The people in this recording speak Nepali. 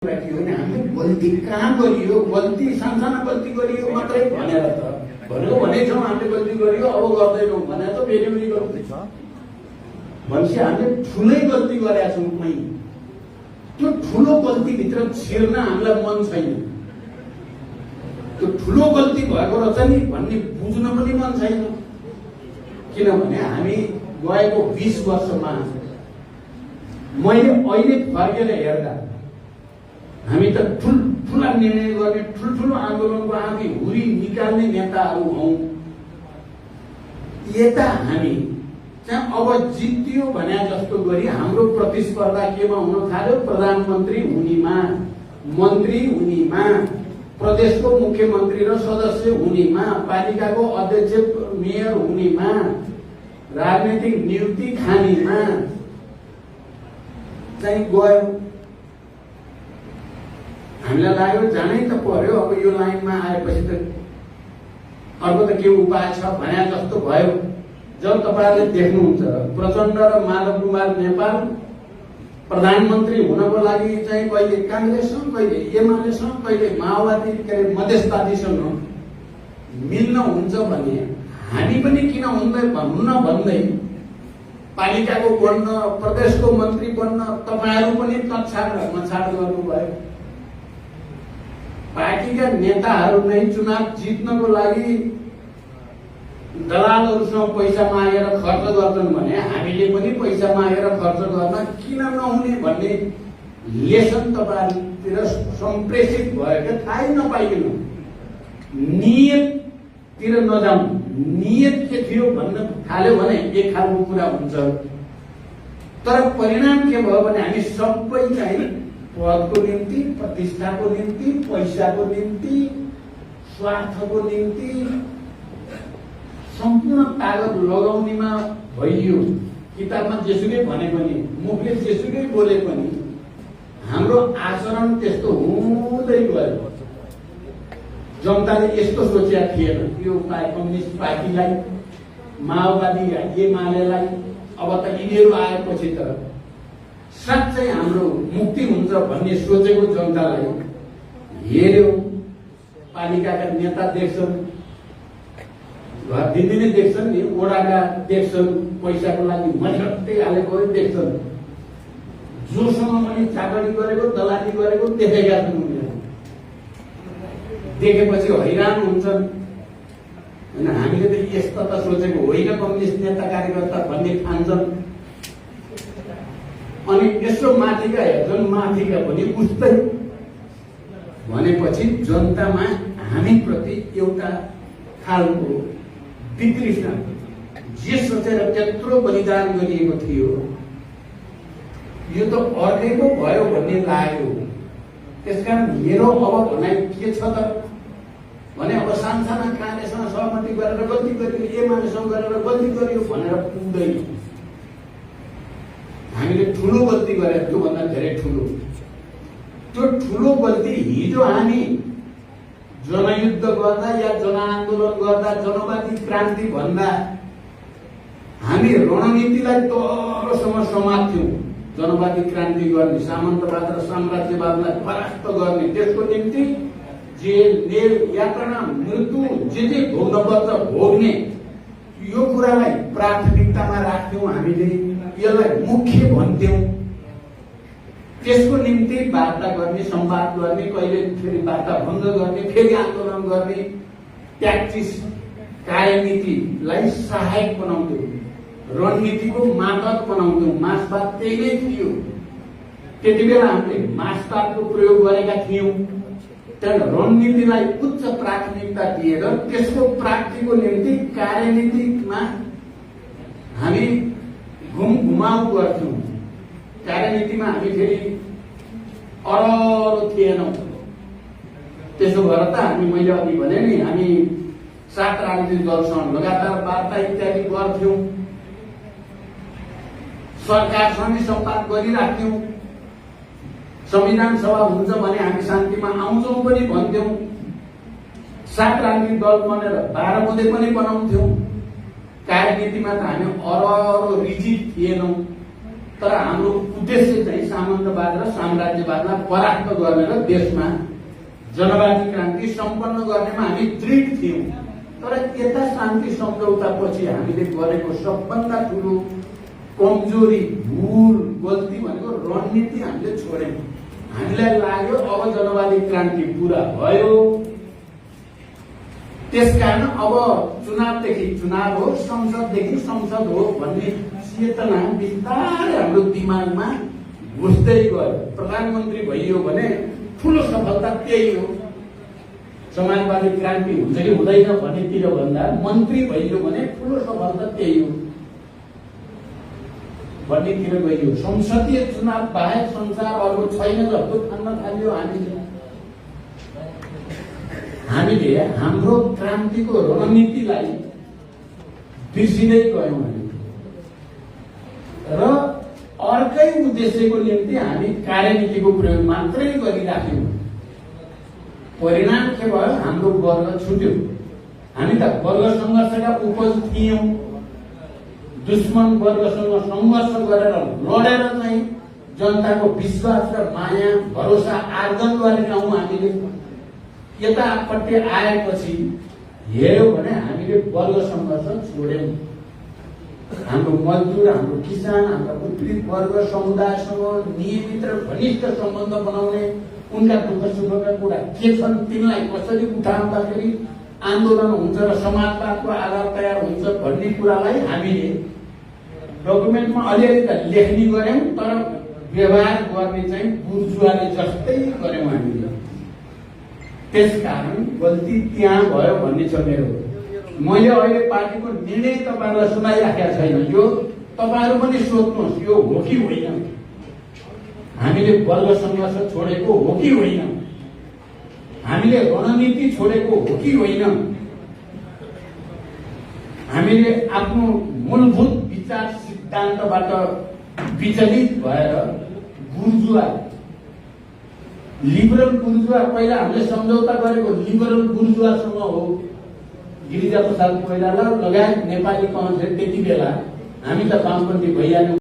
हामीले गल्ती कहाँ गरियो, गल्ती सानसाना गल्ती गरियो मात्रै भनेर त भनेको भनेछौँ हामीले गल्ती गरियो अब गर्दैनौँ भने त फेरि गर्दैछ भनेपछि हामीले ठुलै गल्ती गरेका छौँ कहीँ। त्यो ठुलो गल्तीभित्र छिर्न हामीलाई मन छैन। त्यो ठुलो गल्ती भएको रहेछ नि भन्ने बुझ्न पनि मन छैन। किनभने हामी गएको 20 वर्षमा मैले अहिले फर्केर हेर्दा हामी त ठुल्ठुला निर्णय गर्ने, ठुल्ठुलो आन्दोलनको आँखी हुरी निकाल्ने नेताहरू हौं। यता हामी चाहिँ अब जित्यो भने जस्तो गरी हाम्रो प्रतिस्पर्धा केमा हुन थाल्यो? प्रधानमन्त्री हुनेमा, मन्त्री हुनेमा, प्रदेशको मुख्यमन्त्री र सदस्य हुनेमा, पालिकाको अध्यक्ष मेयर हुनेमा, राजनीतिक नियुक्ति खानेमा चाहिँ गयो। हामीलाई लाग्यो जानै त पर्यो। अब यो लाइनमा आएपछि त अर्को त के उपाय छ भने जस्तो भयो। जब तपाईहरुले देख्नुहुन्छ प्रचण्ड र माधव कुमार नेपाल प्रधानमन्त्री हुनको लागि चाहिँ कहिले कांग्रेससँग, कहिले एमालेसँग, कहिले माओवादी मधेसवादीसँग मिल्न हुन्छ भने हामी पनि किन हुन्न भन्दै पालिकाको बन्न, प्रदेशको मन्त्री बन्न तपाईहरु पनि तत्छाड मछाड गर्नुभयो। पार्टीका नेताहरू नै चुनाव जित्नको लागि दलालहरूसँग पैसा मागेर खर्च गर्छन् भने हामीले पनि पैसा मागेर खर्च गर्न किन नहुने भन्ने लेसन तपाईहरुतिर सम्प्रेषित भयो के थाहै नपाइकन नियततिर नजाउँ। नियत के थियो भन्न थाल्यो भने एक खालको कुरा हुन्छ। तर परिणाम के भयो भने हामी सबै चाहिँ पदको निम्ति, प्रतिष्ठाको निम्ति, पैसाको निम्ति, स्वार्थको निम्ति सम्पूर्ण तागत लगाउनेमा भइयो। किताबमा जेसुकै भने पनि, मुखले जेसुकै बोले पनि हाम्रो आचरण त्यस्तो हुँदै गयो। जनताले यस्तो सोचेका थिएन यो कम्युनिस्ट पार्टीलाई, माओवादी एमालेलाई अब त यिनीहरू आएपछि त साँच्चै हाम्रो मुक्ति हुन्छ भन्ने सोचेको जनतालाई हेर्यो। पालिकाका नेता देख्छन्, घर दिनदिनै देख्छन् नि, ओडाका देख्छन्, पैसाको लागि मसट्टै हालेको देख्छन्, जोसँग पनि चाकरी गरेको, दलाली गरेको देखेका छन्। उनीहरू देखेपछि हैरान हुन्छन्। होइन हामीले त यस्तो त सोचेको होइन कम्युनिस्ट नेता कार्यकर्ता भन्ने ठान्छन्। अनि यसो माथिका हेर्छन्, माथिका पनि उस्तै भनेपछि जनतामा हामी प्रति एउटा खालको वितृष्णा, जे सोचेर त्यत्रो बलिदान गरिएको थियो यो त अर्कैको भयो भन्ने लाग्यो। त्यसकारण मेरो अब भनाइ के छ त भने अब सानसाना कानेसँग सहमति गरेर गल्ती गरियो, एमालेसँग गरेर गल्ती गरियो भनेर पुग्दैन। हामीले ठुलो गल्ती गरे, त्योभन्दा धेरै ठुलो। त्यो ठुलो गल्ती हिजो हामी जनयुद्ध गर्दा या जनआन्दोलन गर्दा, जनवादी क्रान्ति भन्दा हामी रणनीतिलाई तलसम्म समात्थ्यौं। जनवादी क्रान्ति गर्ने, सामन्तवाद र साम्राज्यवादलाई परास्त गर्ने, त्यसको निम्ति जेल यातना मृत्यु जे भोग्नुपर्छ भोग्ने, यो कुरालाई प्राथमिकतामा राख्थ्यौं। हामीले यसलाई मुख्य भन्थ्यौं। त्यसको निम्ति वार्ता गर्ने, संवाद गर्ने, कहिले फेरि वार्ता भङ्ग गर्ने, फेरि आन्दोलन गर्ने ट्याक्टिस कार्यनीतिलाई सहायक बनाउँथ्यौं, रणनीतिको मादक बनाउँथ्यौं। मार्क्सवाद त्यही नै थियो। त्यति बेला हामीले मार्क्सवादको प्रयोग गरेका थियौं। तर रणनीतिलाई उच्च प्राथमिकता दिएर त्यसको प्राप्तिको निम्ति कार्यनीतिमा हामी घुमघुमाउ गर्थ्यौं। कार्यनीतिमा हामी फेरि अररो थिएनौं। त्यसो भएर त हामी, मैले अघि भने नि, हामी 7 राजनीतिक दलसँग लगातार वार्ता इत्यादि गर्थ्यौं, सरकारसँग संवाद गरिराख्थ्यौं। संविधान सभा हुन्छ भने हामी शान्तिमा आउँछौं पनि भन्थ्यौं। 7 राजनीतिक दल बनेर 12 बुँदे पनि बनाउँथ्यौं। कार्यनीतिमा त हामी अररो रिजिड थिएनौं। तर हाम्रो उद्देश्य चाहिँ सामन्तवाद र साम्राज्यवादलाई परास्त गर्ने र देशमा जनवादी क्रान्ति सम्पन्न गर्नेमा हामी दृढ थियौं। तर यता शान्ति सम्झौतापछि हामीले गरेको सबभन्दा ठुलो कमजोरी, भूल, गल्ती भनेको रणनीति हामीले छोड्यौं। हामीलाई लाग्यो अब जनवादी क्रान्ति पूरा भयो, त्यसकारण अब चुनावदेखि चुनाव हो, संसददेखि संसद हो भन्ने चेतना बिस्तारै हाम्रो दिमागमा घुस्दै गयो। प्रधानमन्त्री भइयो भने ठुलो सफलता त्यही हो। समाजवादी क्रान्ति हुन्छ कि हुँदैन भन्नेतिर भन्दा मन्त्री भइयो भने ठुलो सफलता त्यही हो भन्नेतिर गइयो। संसदीय चुनाव बाहेक संसार अर्को छैन जस्तो ठान्न थाल्यो हामीले हाम्रो क्रान्तिको रणनीतिलाई बिर्सिँदै गयौँ हामी र अर्कै उद्देश्यको निम्ति हामी कार्यनीतिको प्रयोग मात्रै गरिराख्यौँ। परिणाम के भयो? हाम्रो वर्ग छुट्यो। हामी त वर्ग सङ्घर्षका उपज थियौँ। दुश्मन वर्गसँग सङ्घर्ष गरेर लडेर चाहिँ जनताको विश्वास र माया भरोसा आर्जन गरेका हौँ हामीले। यतापट्टि आएपछि हेऱ्यौँ भने हामीले वर्ग सङ्घर्ष छोड्यौँ। हाम्रो मजदुर, हाम्रो किसान, हाम्रा उत्पीडित वर्ग समुदायसँग नियमित र घनिष्ठ सम्बन्ध बनाउने, उनका दुःख सुखका कुरा के छन् तिनलाई कसरी उठाउँदाखेरि आन्दोलन हुन्छ र समाजवादको आधार तयार हुन्छ भन्ने कुरालाई हामीले डकुमेन्टमा अलिअलि त लेख्ने गर्यौं, तर व्यवहार गर्ने चाहिँ बुर्जुवाले जस्तै गर्यौं हामीले। त्यसकारण गल्ती त्यहाँ भयो भन्ने छ मेरो। मैले अहिले पार्टीको निर्णय तपाईहरुलाई सुनाइराखेको छैन। यो तपाईहरु पनि सोध्नुहोस्, यो हो कि होइन? हामीले वर्ग सङ्घर्ष छोडेको हो कि होइन? हामीले रणनीति छोडेको हो कि होइन? हामीले आफ्नो मूलभूत विचार सिद्धान्तबाट विचलित भएर बुर्जुवा, लिबरल बुर्जुवा, पहिला हामीले सम्झौता गरेको लिबरल बुर्जुवासँग हो। गिरिजा प्रसाद कोइराला लगायत नेपाली काङ्ग्रेस त्यति बेला हामी त वामपन्थी भइहाल्यौँ।